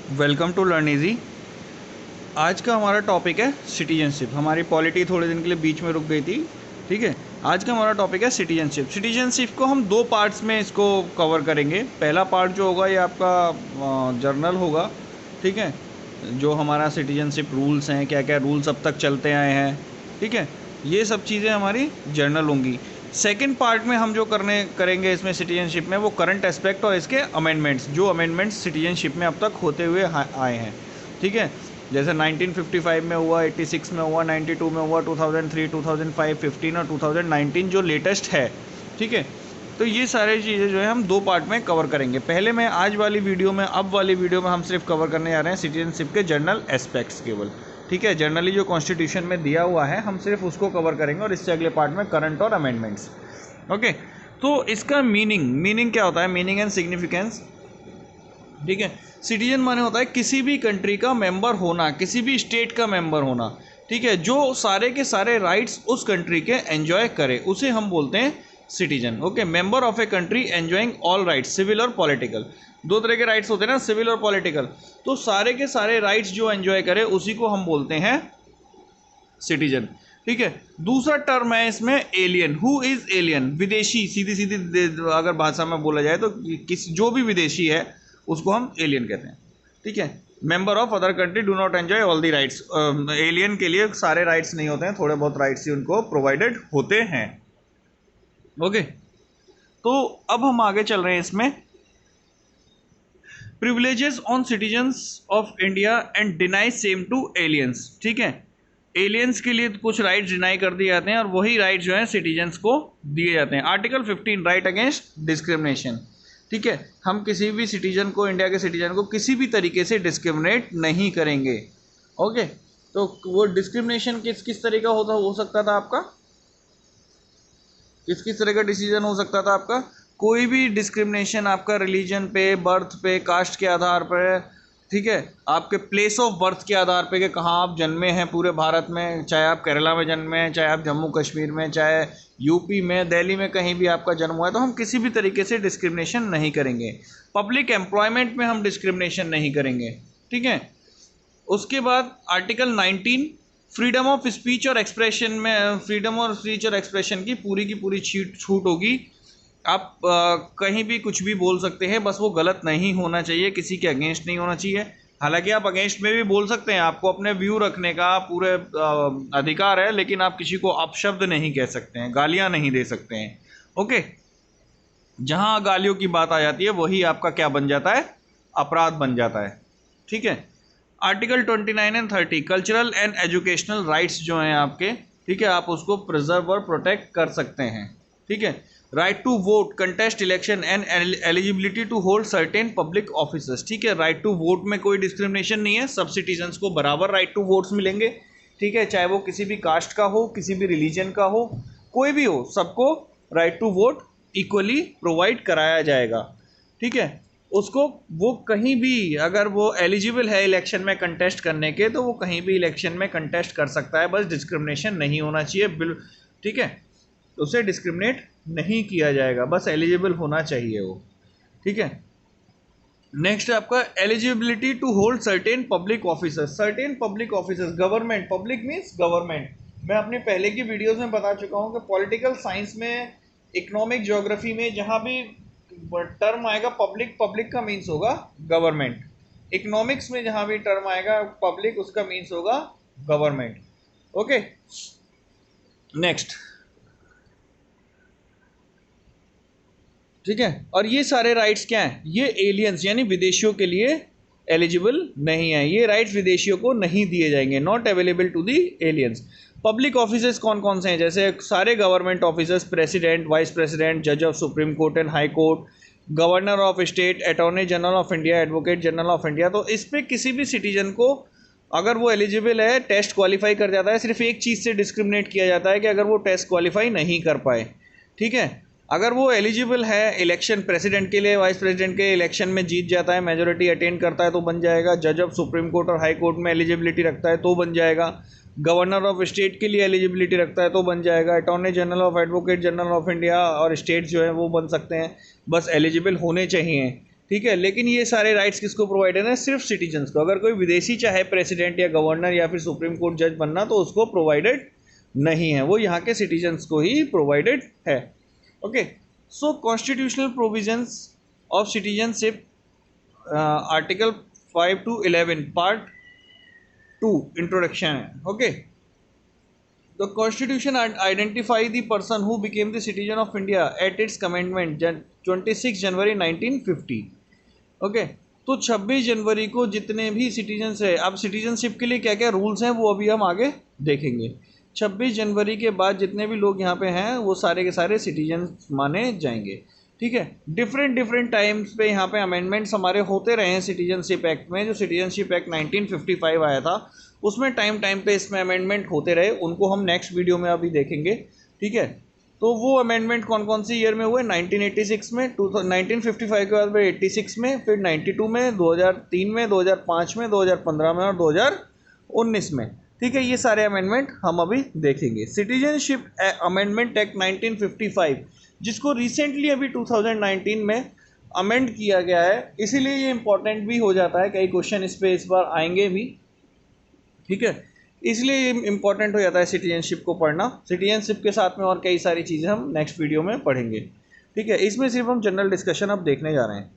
Welcome to learn easy. आज का हमारा टॉपिक है सिटीजनशिप। हमारी पॉलिटी थोड़े दिन के लिए बीच में रुक गई थी। ठीक है, आज का हमारा टॉपिक है सिटीजनशिप। सिटीजनशिप को हम दो पार्ट्स में इसको कवर करेंगे। पहला पार्ट जो होगा ये आपका जर्नल होगा। ठीक है, जो हमारा सिटीजनशिप रूल्स हैं, क्या क्या रूल्स अब तक चलते आए हैं, ठीक है, ये सब चीज़ें हमारी जर्नल होंगी। सेकंड पार्ट में हम जो करेंगे इसमें सिटीजनशिप में, वो करंट एस्पेक्ट और इसके अमेंडमेंट्स, जो अमेंडमेंट्स सिटीजनशिप में अब तक होते हुए आए हैं। ठीक है, जैसे 1955 में हुआ, 86 में हुआ, 92 में हुआ, 2003, 2005, 15 और 2019 जो लेटेस्ट है। ठीक है, तो ये सारी चीज़ें जो है हम दो पार्ट में कवर करेंगे। पहले में अब वाली वीडियो में हम सिर्फ कवर करने जा रहे हैं सिटीजनशिप के जर्नल एस्पेक्ट्स केवल। ठीक है, जनरली जो कॉन्स्टिट्यूशन में दिया हुआ है हम सिर्फ उसको कवर करेंगे, और इससे अगले पार्ट में करंट और अमेंडमेंट्स। ओके, तो इसका मीनिंग क्या होता है, मीनिंग एंड सिग्निफिकेंस। ठीक है, सिटीजन माने होता है किसी भी कंट्री का मेंबर होना, किसी भी स्टेट का मेंबर होना। ठीक है, जो सारे के सारे राइट्स उस कंट्री के एंजॉय करे, उसे हम बोलते हैं citizen. Okay, member of a country enjoying all rights, civil और पॉलिटिकल। दो तरह के राइट्स होते हैं ना, सिविल और पॉलिटिकल। तो सारे के सारे राइट्स जो एंजॉय करे उसी को हम बोलते हैं सिटीजन। ठीक है, दूसरा टर्म है इसमें एलियन। Who is alien? विदेशी। सीधी सीधी अगर भाषा में बोला जाए तो जो भी विदेशी है उसको हम एलियन कहते हैं। ठीक है, member of other country do not enjoy all the rights. Alien के लिए सारे राइट्स नहीं होते हैं, थोड़े बहुत राइट्स ही उनको प्रोवाइडेड होते हैं। ओके, तो अब हम आगे चल रहे हैं इसमें। Privileges on citizens of India and deny same to aliens. ठीक है, एलियंस के लिए कुछ राइट्स डिनाई कर दिए जाते हैं और वही राइट्स जो हैं सिटीजन्स को दिए जाते हैं। Article 15, right against discrimination. ठीक है, हम किसी भी सिटीजन को, इंडिया के सिटीजन को किसी भी तरीके से डिस्क्रिमिनेट नहीं करेंगे। ओके, तो वो डिस्क्रिमिनेशन किस किस तरह का हो सकता था आपका? किस तरह का डिसीजन हो सकता था आपका? कोई भी डिस्क्रिमिनेशन आपका रिलीजन पे, बर्थ पे, कास्ट के आधार पर, ठीक है, आपके प्लेस ऑफ बर्थ के आधार पे कि कहाँ आप जन्मे हैं पूरे भारत में, चाहे आप केरला में जन्मे हैं, चाहे आप जम्मू कश्मीर में, चाहे यूपी में, दिल्ली में, कहीं भी आपका जन्म हुआ है, तो हम किसी भी तरीके से डिस्क्रिमिनेशन नहीं करेंगे। पब्लिक एम्प्लॉयमेंट में हम डिस्क्रिमिनेशन नहीं करेंगे। ठीक है, उसके बाद आर्टिकल 19, फ्रीडम ऑफ स्पीच और एक्सप्रेशन में, फ्रीडम और स्पीच और एक्सप्रेशन की पूरी छूट होगी। आप कहीं भी कुछ भी बोल सकते हैं, बस वो गलत नहीं होना चाहिए, किसी के अगेंस्ट नहीं होना चाहिए। हालांकि आप अगेंस्ट में भी बोल सकते हैं, आपको अपने व्यू रखने का पूरे अधिकार है, लेकिन आप किसी को अपशब्द नहीं कह सकते हैं, गालियां नहीं दे सकते हैं। ओके, जहां गालियों की बात आ जाती है वही आपका क्या बन जाता है? अपराध बन जाता है। ठीक है, article 29 and 30, cultural and educational rights जो हैं आपके, ठीक है, आप उसको प्रिजर्व और प्रोटेक्ट कर सकते हैं। ठीक है, right to vote, contest election and eligibility to hold certain public officers. ठीक है, राइट टू वोट में कोई डिस्क्रिमिनेशन नहीं है, सब सिटीजन्स को बराबर राइट टू वोट्स मिलेंगे। ठीक है, चाहे वो किसी भी कास्ट का हो, किसी भी रिलीजन का हो, कोई भी हो, सबको right to vote equally provide कराया जाएगा। ठीक है, उसको वो कहीं भी, अगर वो एलिजिबल है इलेक्शन में कंटेस्ट करने के, तो वो कहीं भी इलेक्शन में कंटेस्ट कर सकता है, बस डिस्क्रिमिनेशन नहीं होना चाहिए। ठीक है, उसे डिस्क्रिमिनेट नहीं किया जाएगा, बस एलिजिबल होना चाहिए वो। ठीक है, नेक्स्ट है आपका eligibility to hold certain public officers. Certain public officers, government, public means government. मैं अपने पहले की वीडियोस में बता चुका हूँ कि पॉलिटिकल साइंस में, इकोनॉमिक ज्योग्राफी में जहाँ भी टर्म आएगा पब्लिक, पब्लिक का मीन्स होगा गवर्नमेंट। इकोनॉमिक्स में जहाँ भी टर्म आएगा पब्लिक, उसका मीन्स होगा गवर्नमेंट। Okay, next. ठीक है, और ये सारे राइट्स क्या हैं? ये एलियंस यानी विदेशियों के लिए एलिजिबल नहीं है, ये राइट्स विदेशियों को नहीं दिए जाएंगे, not available to the aliens. Public officers कौन कौन से हैं? जैसे सारे government officers, president, vice president, जज of supreme court and high court, governor of state, attorney general of India, advocate general of India. तो इस पर किसी भी सिटीजन को, अगर वो एलिजिबल है, टेस्ट क्वालिफाई कर जाता है, सिर्फ एक चीज़ से डिस्क्रिमिनेट किया जाता है कि अगर वो टेस्ट क्वालिफाई नहीं कर पाए। ठीक है, अगर वो एलिजिबल है इलेक्शन, प्रेसिडेंट के लिए, वाइस प्रेसिडेंट के इलेक्शन में जीत जाता है, मेजोरिटी अटेन करता है तो बन जाएगा, जज ऑफ सुप्रीम कोर्ट और हाई कोर्ट में एलिजिबिलिटी रखता है तो बन जाएगा, गवर्नर ऑफ स्टेट के लिए एलिजिबिलिटी रखता है तो बन जाएगा, attorney general of, advocate general of India और स्टेट्स जो है वो बन सकते हैं, बस एलिजिबल होने चाहिए। ठीक है। लेकिन ये सारे राइट्स किसको प्रोवाइडेड है? सिर्फ सिटीजन्स को। अगर कोई विदेशी चाहे प्रेसिडेंट या गवर्नर या फिर सुप्रीम कोर्ट जज बनना तो उसको प्रोवाइडेड नहीं है, वो यहाँ के सिटीजन्स को ही प्रोवाइडेड है। Okay, so constitutional provisions of citizenship, article 5 to 11 part 2 introduction है। Okay, the constitution identify the person who became the citizen of India at its commencement 26 January 1950। Okay, तो 26 जनवरी को जितने भी सिटीजन्स है, अब सिटीजनशिप के लिए क्या क्या रूल्स हैं वो अभी हम आगे देखेंगे। 26 जनवरी के बाद जितने भी लोग यहाँ पे हैं वो सारे के सारे सिटीजन माने जाएंगे। ठीक है, डिफरेंट टाइम्स पे यहाँ पे अमेंडमेंट्स हमारे होते रहे हैं सिटीजनशिप एक्ट में। जो सिटीजनशिप एक्ट 1955 आया था उसमें टाइम पे इसमें अमेंडमेंट होते रहे, उनको हम नेक्स्ट वीडियो में अभी देखेंगे। ठीक है, तो वो अमेंडमेंट कौन कौन सी ईयर में हुए? 1986 में, 1955 के बाद 86 में, फिर 92 में, 2003 में, 2005 में, 2015 में और 2019 में। ठीक है, ये सारे अमेंडमेंट हम अभी देखेंगे। सिटीजनशिप अमेंडमेंट एक्ट 1955 जिसको रिसेंटली अभी 2019 में अमेंड किया गया है, इसीलिए ये इंपॉर्टेंट भी हो जाता है। कई क्वेश्चन इस पे इस बार आएंगे भी। ठीक है, इसलिए ये इंपॉर्टेंट हो जाता है सिटीजनशिप को पढ़ना। सिटीजनशिप के साथ में और कई सारी चीज़ें हम नेक्स्ट वीडियो में पढ़ेंगे। ठीक है, इसमें सिर्फ हम जनरल डिस्कशन अब देखने जा रहे हैं।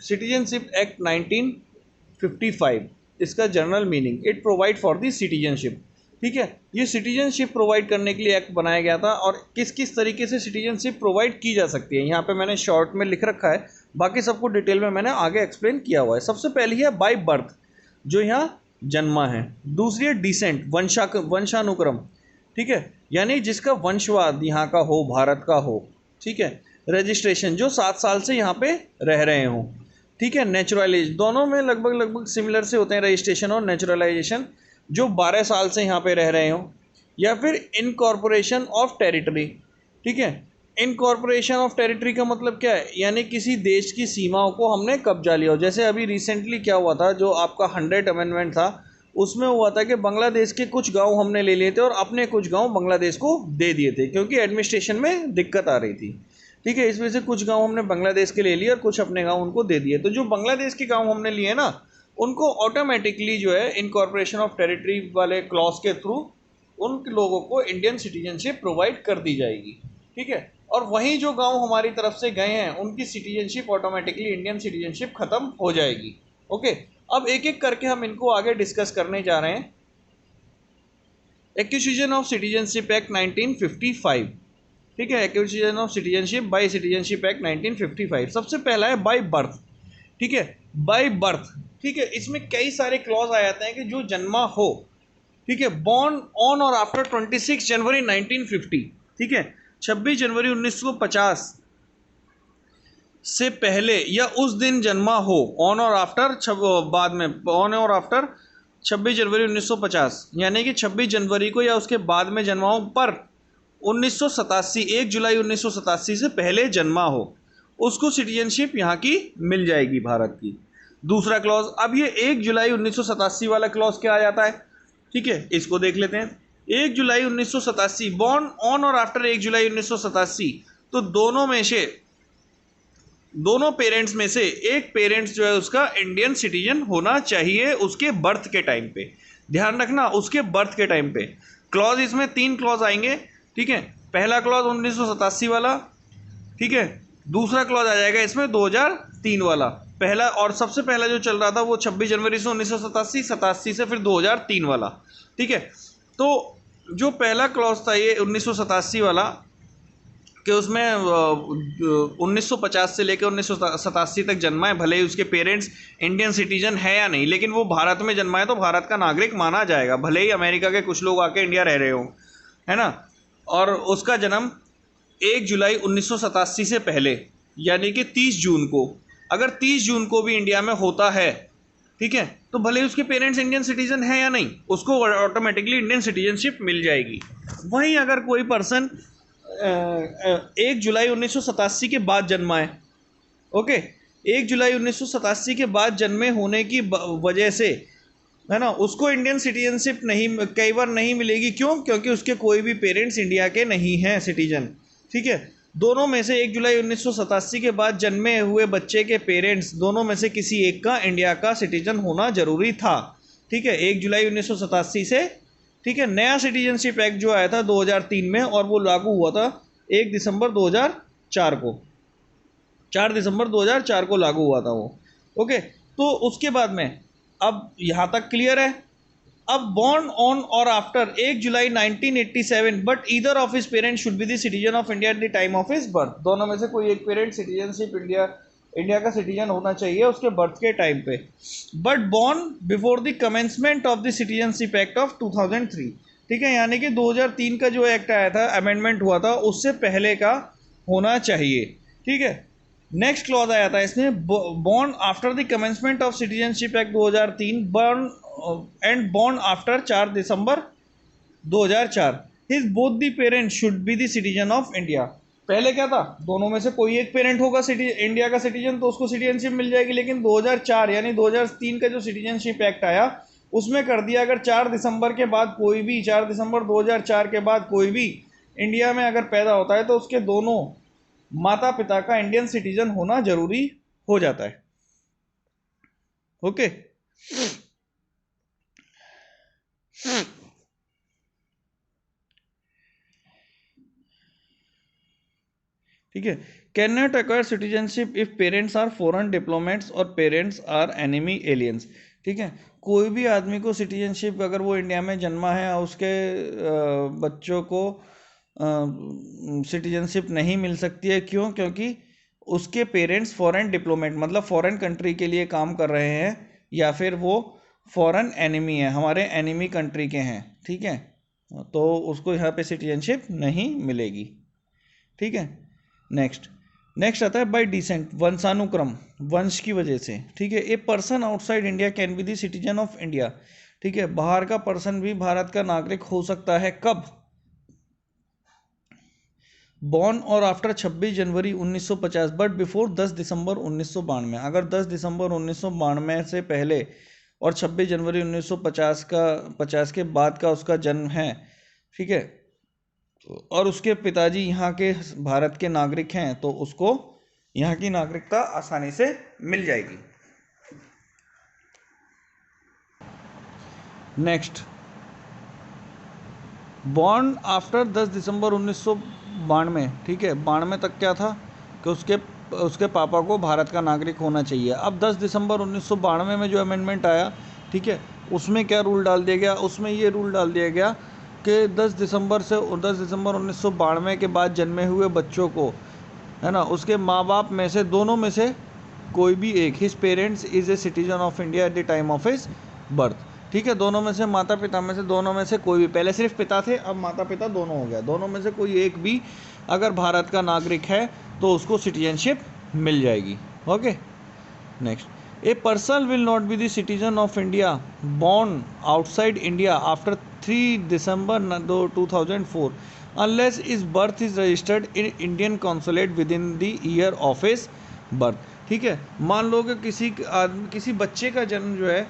सिटीजनशिप एक्ट 1955, इसका general meaning, it provide for the citizenship. ठीक है, ये सिटीजनशिप प्रोवाइड करने के लिए एक्ट बनाया गया था। और किस किस तरीके से सिटीजनशिप प्रोवाइड की जा सकती है यहाँ पे मैंने शॉर्ट में लिख रखा है, बाकी सबको डिटेल में मैंने आगे एक्सप्लेन किया हुआ है। सबसे पहली है बाय बर्थ, जो यहाँ जन्मा है। दूसरी है डिसेंट, वंशानुक्रम। ठीक है, यानी जिसका वंशवाद यहाँ का हो, भारत का हो। ठीक है, रजिस्ट्रेशन, जो 7 साल से यहाँ पे रह रहे हों। ठीक है, नेचुरलाइजेशन, दोनों में लगभग सिमिलर से होते हैं रजिस्ट्रेशन और नेचुरलाइजेशन, जो 12 साल से यहाँ पे रह रहे हों। या फिर इनकॉर्पोरेशन ऑफ टेरिटरी। ठीक है, इनकॉर्पोरेशन ऑफ टेरिटरी का मतलब क्या है? यानी किसी देश की सीमाओं को हमने कब्जा लिया हो। जैसे अभी रिसेंटली क्या हुआ था, जो आपका 100 अमेंडमेंट था, उसमें हुआ था कि बांग्लादेश के कुछ गांव हमने ले लिए थे और अपने कुछ गांव बांग्लादेश को दे दिए थे, क्योंकि एडमिनिस्ट्रेशन में दिक्कत आ रही थी। ठीक है, इस वजह से कुछ गांव हमने बांग्लादेश के ले लिए और कुछ अपने गांव उनको दे दिए। तो जो बांग्लादेश के गांव हमने लिए ना, उनको ऑटोमेटिकली जो है इनकॉर्पोरेशन ऑफ टेरिटरी वाले क्लॉज के थ्रू उन लोगों को इंडियन सिटीजनशिप प्रोवाइड कर दी जाएगी। ठीक है, और वहीं जो गांव हमारी तरफ से गए हैं उनकी सिटीजनशिप ऑटोमेटिकली इंडियन सिटीजनशिप खत्म हो जाएगी। ओके, अब एक एक करके हम इनको आगे डिस्कस करने जा रहे हैं। Acquisition of citizenship act 1955। ठीक है, acquisition of citizenship by citizenship act 1955। सबसे पहला है बाय बर्थ। ठीक है, बाय बर्थ। ठीक है, इसमें कई सारे क्लॉज आ जाते हैं कि जो जन्मा हो। ठीक है, बॉर्न ऑन और आफ्टर 26 जनवरी 1950। ठीक है, 26 जनवरी 1950 से पहले या उस दिन जन्मा हो। ऑन और आफ्टर, बाद में ऑन और आफ्टर 26 जनवरी 1950, यानी कि 26 जनवरी को या उसके बाद में जन्मा हो, पर 1987 1 जुलाई 1987 से पहले जन्मा हो, उसको सिटीजनशिप यहाँ की मिल जाएगी, भारत की। दूसरा क्लॉज, अब ये 1 जुलाई 1987 वाला क्लॉज क्या आ जाता है? ठीक है, इसको देख लेते हैं। 1 जुलाई 1987, बॉर्न ऑन और आफ्टर 1 जुलाई 1987, तो दोनों पेरेंट्स में से एक पेरेंट्स जो है उसका इंडियन सिटीजन होना चाहिए उसके बर्थ के टाइम पे। ध्यान रखना, उसके बर्थ के टाइम पे। क्लॉज इसमें 3 क्लॉज आएंगे। ठीक है, पहला क्लॉज 1987 वाला। ठीक है, दूसरा क्लॉज आ जाएगा इसमें 2003 वाला। पहला और सबसे पहला जो चल रहा था वो 26 जनवरी से 1987, 87 से फिर 2003 वाला। ठीक है, तो जो पहला क्लॉज था ये 1987 वाला, कि उसमें 1950 से लेकर 1987 तक जन्मा है, भले ही उसके पेरेंट्स इंडियन सिटीजन है या नहीं, लेकिन वो भारत में जन्मा है तो भारत का नागरिक माना जाएगा, भले ही अमेरिका के कुछ लोग आके इंडिया रह रहे हो, है ना। और उसका जन्म 1 जुलाई 1987 से पहले, यानी कि 30 जून को, अगर 30 जून को भी इंडिया में होता है, ठीक है, तो भले ही उसके पेरेंट्स इंडियन सिटीजन है या नहीं, उसको ऑटोमेटिकली इंडियन सिटीजनशिप मिल जाएगी। वहीं अगर कोई पर्सन 1 जुलाई 1987 के बाद जन्मा है, ओके, 1 जुलाई 1987 के बाद जन्मे होने की वजह से, है ना, उसको इंडियन सिटीजनशिप नहीं, कई बार नहीं मिलेगी। क्यों? क्योंकि उसके कोई भी पेरेंट्स इंडिया के नहीं हैं सिटीजन। ठीक है, दोनों में से 1 जुलाई 1987 के बाद जन्मे हुए बच्चे के पेरेंट्स दोनों में से किसी एक का इंडिया का सिटीजन होना जरूरी था। ठीक है, 1 जुलाई 1987 से, ठीक है। नया सिटीजनशिप एक्ट जो आया था 2003 में, और वो लागू हुआ था 1 दिसंबर 2004 को, 4 दिसंबर 2004 को लागू हुआ था वो। ओके, तो उसके बाद में अब यहाँ तक क्लियर है। अब बॉर्न ऑन और after 1 July 1987 but either of his parents should be the citizen of India at the time of his birth. दोनों में से कोई एक पेरेंट सिटीजनशिप इंडिया का सिटीजन होना चाहिए उसके बर्थ के टाइम पे। But born before the commencement of the citizenship act of 2003। ठीक है, यानी कि 2003 का जो एक्ट आया था, अमेंडमेंट हुआ था, उससे पहले का होना चाहिए। ठीक है, नेक्स्ट क्लॉज आया था इसमें, born after the commencement of citizenship act 2003 born and born after 4 December 2004 his both the parents should be the citizen of India. पहले क्या था, दोनों में से कोई एक पेरेंट होगा इंडिया का सिटीजन तो उसको सिटीजनशिप मिल जाएगी। लेकिन 2004 यानी 2003 का जो सिटीजनशिप एक्ट आया उसमें कर दिया, अगर 4 दिसंबर के बाद कोई भी, 4 दिसंबर 2004 के बाद कोई भी इंडिया में अगर पैदा होता है तो उसके दोनों माता पिता का इंडियन सिटीजन होना जरूरी हो जाता है। ओके, ठीक है। Can not acquire citizenship if parents are foreign diplomats और पेरेंट्स आर एनिमी एलियंस। ठीक है, कोई भी आदमी को सिटीजनशिप, अगर वो इंडिया में जन्मा है, उसके बच्चों को सिटीजनशिप नहीं मिल सकती है। क्यों? क्योंकि उसके पेरेंट्स फॉरेन डिप्लोमेट मतलब फॉरेन कंट्री के लिए काम कर रहे हैं, या फिर वो फॉरेन एनिमी है, हमारे एनिमी कंट्री के हैं। ठीक है, तो उसको यहाँ पे सिटीजनशिप नहीं मिलेगी। ठीक है, नेक्स्ट आता है बाय डिसेंट, वंशानुक्रम, वंश की वजह से। ठीक है, a person outside India can be the citizen of India. ठीक है, बाहर का पर्सन भी भारत का नागरिक हो सकता है। कब? बॉर्न और आफ्टर 26 जनवरी 1950 बट बिफोर 10 दिसंबर 1992। अगर 10 दिसंबर 1992 से पहले और 26 जनवरी 1950 के बाद का उसका जन्म है, ठीक है, और उसके पिताजी यहाँ के भारत के नागरिक हैं, तो उसको यहाँ की नागरिकता आसानी से मिल जाएगी। नेक्स्ट, बॉर्न आफ्टर 10 दिसंबर 1992। ठीक है, 92 तक क्या था कि उसके पापा को भारत का नागरिक होना चाहिए। अब 10 दिसंबर 1992 में जो अमेंडमेंट आया, ठीक है, उसमें क्या रूल डाल दिया गया? उसमें ये रूल डाल दिया गया कि 10 दिसंबर 1992 के बाद जन्मे हुए बच्चों को, है ना, उसके माँ बाप में से दोनों में से कोई भी एक, his parents is a citizen of India at the time of his birth. ठीक है, दोनों में से, माता पिता में से दोनों में से कोई भी, पहले सिर्फ पिता थे, अब माता पिता दोनों हो गया, दोनों में से कोई एक भी अगर भारत का नागरिक है तो उसको सिटीजनशिप मिल जाएगी। Okay, next, a person will not be the citizen of India born outside India after 3 December 2004 unless is birth is registered in Indian consulate with in the year of his birth. ठीक है, मान लो कि किसी बच्चे का जन्म जो है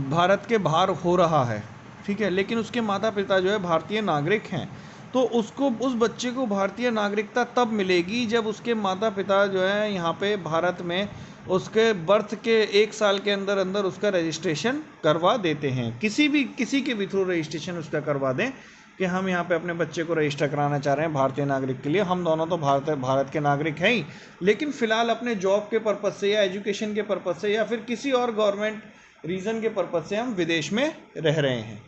भारत के बाहर हो रहा है, ठीक है, लेकिन उसके माता पिता जो है भारतीय नागरिक हैं, तो उस बच्चे को भारतीय नागरिकता तब मिलेगी जब उसके माता पिता जो है यहाँ पे भारत में उसके बर्थ के 1 साल के अंदर अंदर उसका रजिस्ट्रेशन करवा देते हैं। किसी के भी थ्रू रजिस्ट्रेशन उसका करवा दें कि हम यहाँ पे अपने बच्चे को रजिस्टर कराना चाह रहे हैं भारतीय नागरिक के लिए। हम दोनों तो भारत के नागरिक हैं ही, लेकिन फ़िलहाल अपने जॉब के पर्पज़ से या एजुकेशन के पर्पज़ से या फिर किसी और गवर्नमेंट रीज़न के पर्पज़ से हम विदेश में रह रहे हैं।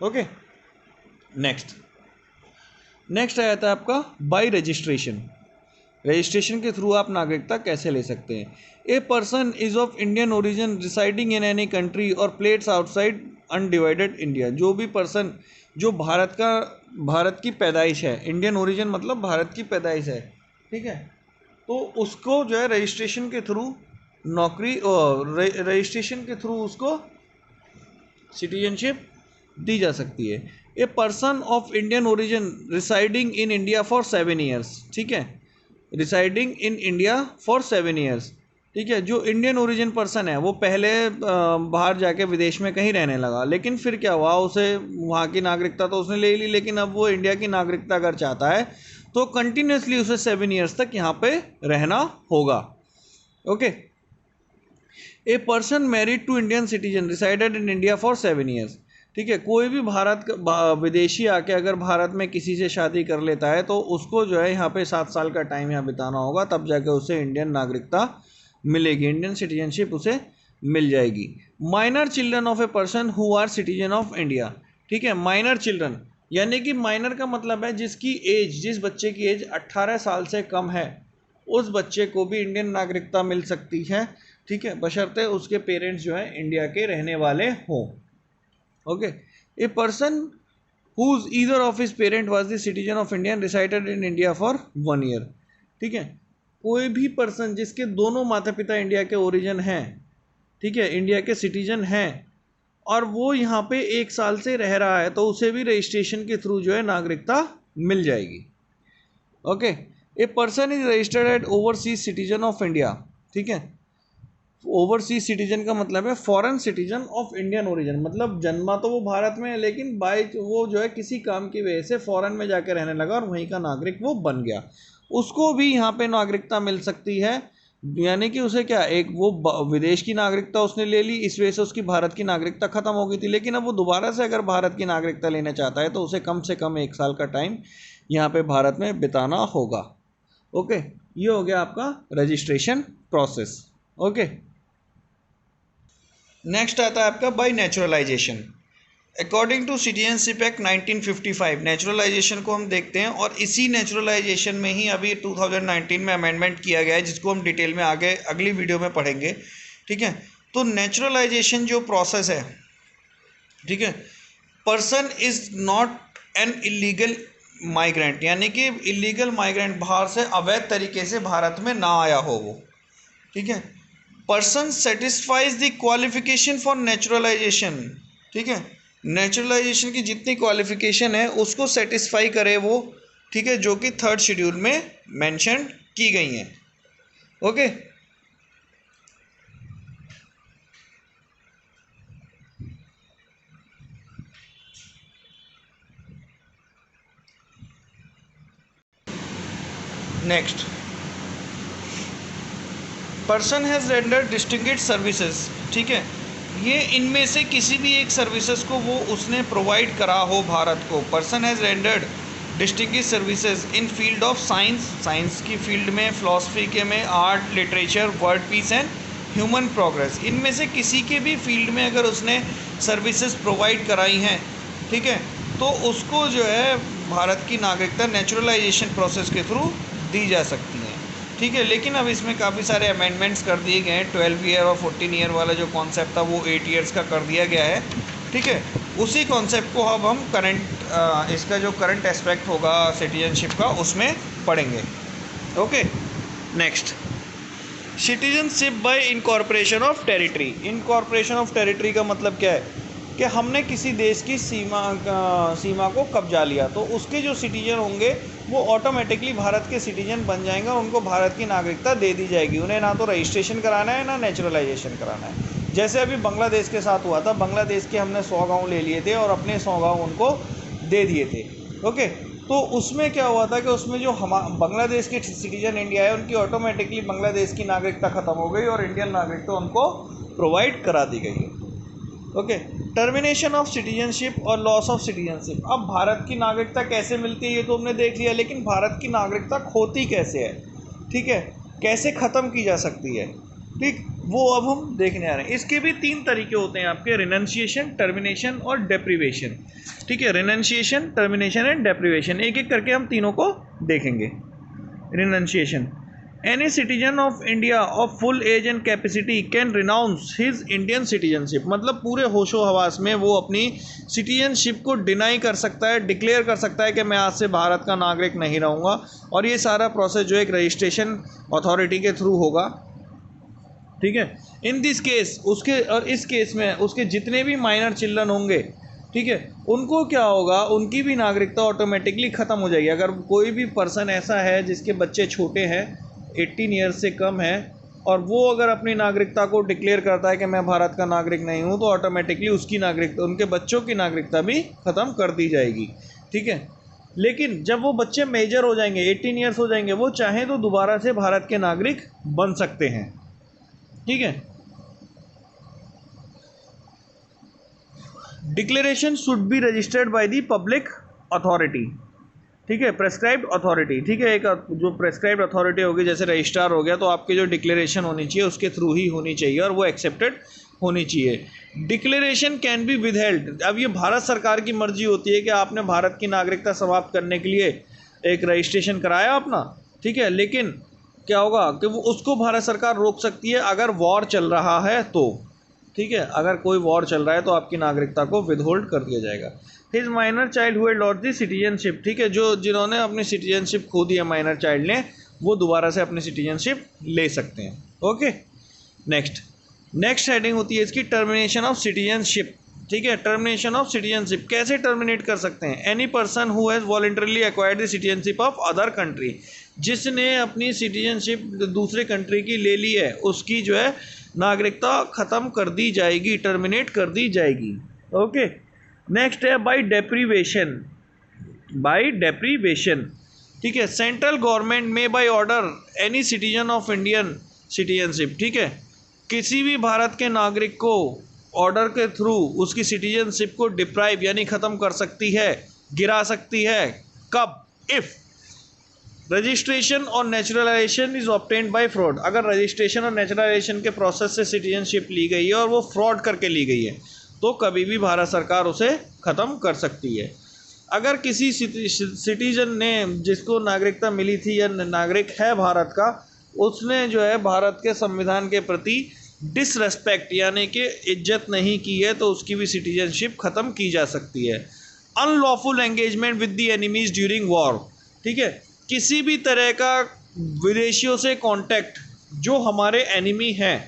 ओके, नेक्स्ट आया था आपका बाय रजिस्ट्रेशन। रजिस्ट्रेशन के थ्रू आप नागरिकता कैसे ले सकते हैं? A person is of Indian origin residing in any country और प्लेट्स आउटसाइड अनडिवाइडेड इंडिया। जो भी पर्सन जो भारत की पैदाइश है, इंडियन ओरिजिन मतलब भारत की पैदाइश है, ठीक है, तो उसको जो है रजिस्ट्रेशन के थ्रू रजिस्ट्रेशन के थ्रू उसको सिटीजनशिप दी जा सकती है। A person of Indian origin residing in India for 7 years. ठीक है, residing in India for 7 years. ठीक है, जो इंडियन ओरिजिन पर्सन है वो पहले बाहर जाके विदेश में कहीं रहने लगा, लेकिन फिर क्या हुआ, उसे वहाँ की नागरिकता तो उसने ले ली, लेकिन अब वो इंडिया की नागरिकता अगर चाहता है तो कंटिन्यूसली उसे 7 ईयर्स तक यहाँ पे रहना होगा। Okay. A person married to Indian citizen resided in India for 7 years. ठीक है, कोई भी भारत का विदेशी आके अगर भारत में किसी से शादी कर लेता है तो उसको जो है यहाँ पे 7 साल का टाइम यहाँ बिताना होगा, तब जाके उसे इंडियन नागरिकता मिलेगी, इंडियन सिटीजनशिप उसे मिल जाएगी। Minor children of a person who are citizen of India. ठीक है, माइनर चिल्ड्रन यानी कि माइनर का मतलब है जिसकी एज, जिस बच्चे की एज 18 साल से कम है उस बच्चे को भी इंडियन नागरिकता मिल सकती है। ठीक है, बशर्ते उसके पेरेंट्स जो है इंडिया के रहने वाले हों। Okay. A person whose either of his parent was the citizen of India resided in India for 1 year. ठीक है, कोई भी पर्सन जिसके दोनों माता पिता इंडिया के ओरिजिन हैं, ठीक है, इंडिया के सिटीजन हैं, और वो यहाँ पे 1 साल से रह रहा है तो उसे भी रजिस्ट्रेशन के थ्रू जो है नागरिकता मिल जाएगी। Okay. A person is registered eight overseas citizen of India. ठीक है, ओवरसीज सिटीजन का मतलब है foreign citizen of Indian origin, मतलब जन्मा तो वो भारत में है लेकिन बाय वो जो है किसी काम की वजह से फॉरेन में जाके रहने लगा और वहीं का नागरिक वो बन गया, उसको भी यहाँ पे नागरिकता मिल सकती है। यानी कि उसे क्या, एक वो विदेश की नागरिकता उसने ले ली, इस वजह से उसकी भारत की नागरिकता खत्म हो गई थी, लेकिन अब वो दोबारा से अगर भारत की नागरिकता लेना चाहता है तो उसे कम से कम 1 साल का टाइम यहाँ पे भारत में बिताना होगा। ओके, ये हो गया आपका रजिस्ट्रेशन प्रोसेस। ओके। नेक्स्ट आता है आपका by naturalization. According to citizenship act 1955 naturalization को हम देखते हैं, और इसी नेचुरलाइजेशन में ही अभी 2019 में अमेंडमेंट किया गया है जिसको हम डिटेल में आगे अगली वीडियो में पढ़ेंगे। ठीक है, तो नेचुरलाइजेशन जो प्रोसेस है, ठीक है, person is not an illegal migrant, यानी कि इलीगल माइग्रेंट बाहर से अवैध तरीके से भारत में ना आया हो वो। ठीक है, person satisfies the qualification for naturalisation. ठीक है, नेचुरलाइजेशन की जितनी क्वालिफिकेशन है उसको सेटिस्फाई करे वो, ठीक है, जो कि 3rd शेड्यूल में मेंशन की गई हैं। Okay. Next, person has rendered distinguished services. ठीक है, ये इनमें से किसी भी एक सर्विसेज को वो उसने प्रोवाइड करा हो भारत को। Person has rendered distinguished services in field of science, science की फील्ड में, फिलॉसफी के में, art, literature, world peace and human progress, इनमें से किसी के भी फील्ड में अगर उसने सर्विसेज प्रोवाइड कराई हैं, ठीक है, तो उसको जो है भारत की नागरिकता नेचुरलाइजेशन प्रोसेस के थ्रू दी जा सकती है। ठीक है, लेकिन अब इसमें काफ़ी सारे अमेंडमेंट्स कर दिए गए हैं। 12 ईयर और 14 ईयर वाला जो कॉन्सेप्ट था वो 8 ईयर्स का कर दिया गया है। ठीक है, उसी कॉन्सेप्ट को अब हम करंट इसका जो करंट एस्पेक्ट होगा सिटीजनशिप का उसमें पढ़ेंगे। Okay. Next, citizenship by incorporation of territory. Incorporation of territory का मतलब क्या है कि हमने किसी देश की सीमा को कब्जा लिया तो उसके जो सिटीजन होंगे वो ऑटोमेटिकली भारत के सिटीजन बन जाएंगे और उनको भारत की नागरिकता दे दी जाएगी। उन्हें ना तो रजिस्ट्रेशन कराना है ना नेचुरलाइजेशन कराना है। जैसे अभी बांग्लादेश के साथ हुआ था, बांग्लादेश के हमने 100 गाँव ले लिए थे और अपने 100 गाँव उनको दे दिए थे। ओके, तो उसमें क्या हुआ था कि उसमें जो बांग्लादेश के सिटीजन इंडिया है उनकी ऑटोमेटिकली बांग्लादेश की नागरिकता ख़त्म हो गई और इंडियन नागरिकता उनको प्रोवाइड करा दी गई है। ओके, टर्मिनेशन ऑफ सिटीजनशिप और लॉस ऑफ सिटीजनशिप। अब भारत की नागरिकता कैसे मिलती है ये तो हमने देख लिया, लेकिन भारत की नागरिकता खोती कैसे है, ठीक है, कैसे ख़त्म की जा सकती है, ठीक, वो अब हम देखने आ रहे हैं। इसके भी 3 तरीके होते हैं आपके, रिनंसिएशन, टर्मिनेशन और डेप्रीवेशन। ठीक है, रिनंसिएशन, टर्मिनेशन एंड डेप्रीवेशन, एक एक करके हम तीनों को देखेंगे। Renunciation, any citizen of India of full age and capacity can renounce his Indian citizenship, मतलब पूरे होशो हवास में वो अपनी सिटीजनशिप को डिनाई कर सकता है, डिक्लेयर कर सकता है कि मैं आज से भारत का नागरिक नहीं रहूँगा, और ये सारा प्रोसेस जो एक रजिस्ट्रेशन अथॉरिटी के थ्रू होगा। ठीक है, इन दिस केस उसके, और इस केस में उसके जितने भी माइनर चिल्ड्रन होंगे, ठीक है, उनको क्या होगा, उनकी भी नागरिकता ऑटोमेटिकली ख़त्म हो जाएगी। अगर कोई भी पर्सन ऐसा है जिसके बच्चे छोटे हैं, 18 ईयर्स से कम है, और वो अगर अपनी नागरिकता को डिक्लेयर करता है कि मैं भारत का नागरिक नहीं हूँ, तो ऑटोमेटिकली उसकी नागरिकता, उनके बच्चों की नागरिकता भी ख़त्म कर दी जाएगी। ठीक है, लेकिन जब वो बच्चे मेजर हो जाएंगे, 18 ईयर्स हो जाएंगे, वो चाहें तो दोबारा से भारत के नागरिक बन सकते हैं। ठीक है। Declaration should be registered by the public authority. ठीक है, प्रेस्क्राइब्ड अथॉरिटी। ठीक है, एक जो प्रेस्क्राइब्ड अथॉरिटी होगी, जैसे रजिस्ट्रार हो गया, तो आपकी जो डिक्लेरेशन होनी चाहिए उसके थ्रू ही होनी चाहिए और वो एक्सेप्टेड होनी चाहिए। Declaration can be withheld. अब ये भारत सरकार की मर्जी होती है कि आपने भारत की नागरिकता समाप्त करने के लिए एक रजिस्ट्रेशन कराया अपना, ठीक है, लेकिन क्या होगा कि वो उसको भारत सरकार रोक सकती है अगर वॉर चल रहा है तो। ठीक है, अगर कोई वॉर चल रहा है तो आपकी नागरिकता को विदहोल्ड कर दिया जाएगा। His minor child who had lost the citizenship. ठीक है, जो जिन्होंने अपनी सिटीजनशिप खो दी है माइनर चाइल्ड ने, वो दोबारा से अपनी सिटीजनशिप ले सकते हैं। ओके, नेक्स्ट हेडिंग होती है इसकी टर्मिनेशन ऑफ सिटीजनशिप। ठीक है, टर्मिनेशन ऑफ सिटीजनशिप कैसे टर्मिनेट कर सकते हैं? Any person who has voluntarily acquired the citizenship of other country, जिसने अपनी सिटीजनशिप दूसरे कंट्री की ले ली है, उसकी जो है नागरिकता ख़त्म कर दी जाएगी, टर्मिनेट कर दी जाएगी। ओके, नेक्स्ट है बाय डेप्रीवेशन। बाय डेप्रीवेशन, ठीक है, सेंट्रल गवर्नमेंट में by order any citizen of Indian citizenship. ठीक है, किसी भी भारत के नागरिक को ऑर्डर के थ्रू उसकी सिटीजनशिप को डिप्राइव यानी ख़त्म कर सकती है, गिरा सकती है। कब? इफ़ रजिस्ट्रेशन और naturalisation is obtained by fraud. अगर रजिस्ट्रेशन और नेचुरलाइजेशन के प्रोसेस से सिटीजनशिप ली गई है और वो फ्रॉड करके ली गई है, तो कभी भी भारत सरकार उसे ख़त्म कर सकती है। अगर किसी सिटीजन ने, जिसको नागरिकता मिली थी या नागरिक है भारत का, उसने जो है भारत के संविधान के प्रति डिसरेस्पेक्ट यानी कि इज्जत नहीं की है, तो उसकी भी सिटीजनशिप ख़त्म की जा सकती है। Unlawful engagement with the enemies during war. ठीक है, किसी भी तरह का विदेशियों से कांटेक्ट जो हमारे एनिमी हैं,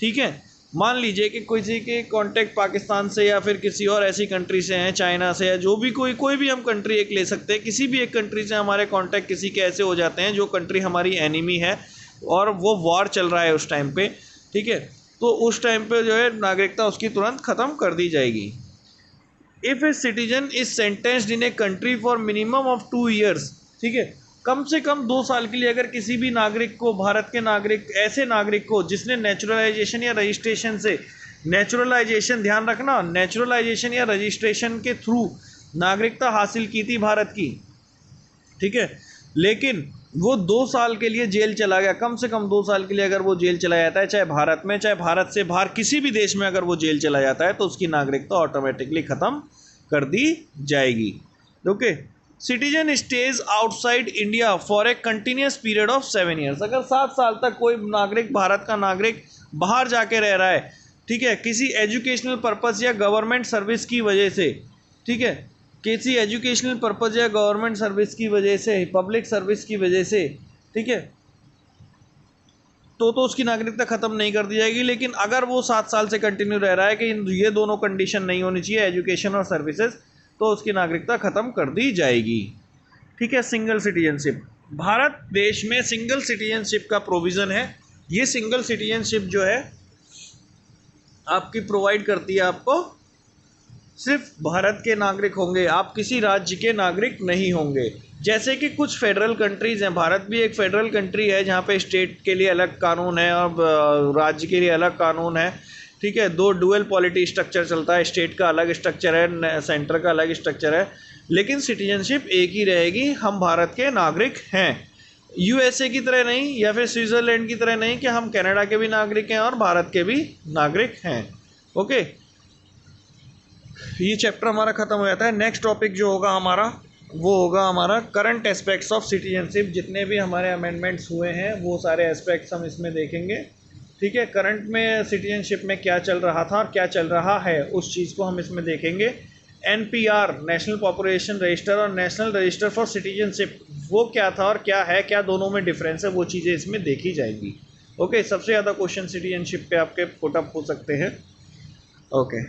ठीक है, मान लीजिए कि किसी के कांटेक्ट पाकिस्तान से या फिर किसी और ऐसी कंट्री से हैं, चाइना से है, जो भी कोई भी हम कंट्री एक ले सकते हैं, किसी भी एक कंट्री से हमारे कांटेक्ट किसी के ऐसे हो जाते हैं जो कंट्री हमारी एनिमी है और वो वॉर चल रहा है उस टाइम पे, ठीक है, तो उस टाइम पे जो है नागरिकता उसकी तुरंत ख़त्म कर दी जाएगी। If a citizen is sentenced in a country for minimum of 2 years, ठीक है, कम से कम 2 साल के लिए अगर किसी भी नागरिक को, भारत के नागरिक, ऐसे नागरिक को जिसने नेचुरलाइजेशन या रजिस्ट्रेशन से, नेचुरलाइजेशन ध्यान रखना, नेचुरलाइजेशन या रजिस्ट्रेशन के थ्रू नागरिकता हासिल की थी भारत की, ठीक है, लेकिन वो 2 साल के लिए जेल चला गया, कम से कम 2 साल के लिए अगर वो जेल चला जाता है, चाहे भारत में, चाहे भारत से बाहर किसी भी देश में अगर वो जेल चला जाता है, तो उसकी नागरिकता ऑटोमेटिकली ख़त्म कर दी जाएगी। Okay, citizen stage outside India for a continuous period of 7 years. अगर 7 साल तक कोई नागरिक, भारत का नागरिक बाहर जाके रह रहा है, ठीक है, किसी एजुकेशनल पर्पज़ या गवर्नमेंट सर्विस की वजह से, ठीक है, किसी एजुकेशनल पर्पज़ या गवर्नमेंट सर्विस की वजह से, पब्लिक सर्विस की वजह से, ठीक है, तो उसकी नागरिकता ख़त्म नहीं कर दी जाएगी। लेकिन अगर वो 7 साल से कंटिन्यू रह रहा है कि ये दोनों कंडीशन नहीं होनी चाहिए, एजुकेशन और सर्विसेज, तो उसकी नागरिकता ख़त्म कर दी जाएगी। ठीक है, सिंगल सिटीजनशिप, भारत देश में सिंगल सिटीजनशिप का प्रोविज़न है। ये सिंगल सिटीजनशिप जो है आपकी प्रोवाइड करती है, आपको सिर्फ भारत के नागरिक होंगे, आप किसी राज्य के नागरिक नहीं होंगे। जैसे कि कुछ फेडरल कंट्रीज़ हैं, भारत भी एक फेडरल कंट्री है जहाँ पे स्टेट के लिए अलग कानून है और राज्य के लिए अलग कानून है, ठीक है, 2 डुअल पॉलिटी स्ट्रक्चर चलता है, स्टेट का अलग स्ट्रक्चर है, सेंटर का अलग स्ट्रक्चर है, लेकिन सिटीजनशिप एक ही रहेगी, हम भारत के नागरिक हैं। यूएसए की तरह नहीं या फिर स्विट्ज़रलैंड की तरह नहीं कि हम कनाडा के भी नागरिक हैं और भारत के भी नागरिक हैं। ओके, ये चैप्टर हमारा ख़त्म हो जाता है। नेक्स्ट टॉपिक जो होगा हमारा, वो होगा हमारा करंट एस्पेक्ट्स ऑफ सिटीजनशिप। जितने भी हमारे अमेंडमेंट्स हुए हैं वो सारे एस्पेक्ट्स हम इसमें देखेंगे, ठीक है। करंट में सिटीजनशिप में क्या चल रहा था और क्या चल रहा है, उस चीज़ को हम इसमें देखेंगे। NPR, नेशनल पॉपुलेशन रजिस्टर, और नेशनल रजिस्टर फॉर सिटीजनशिप, वो क्या था और क्या है, क्या दोनों में डिफरेंस है, वो चीज़ें इसमें देखी जाएगी। ओके, सबसे ज़्यादा क्वेश्चन सिटीजनशिप पे आपके पुट अप हो सकते हैं। ओके।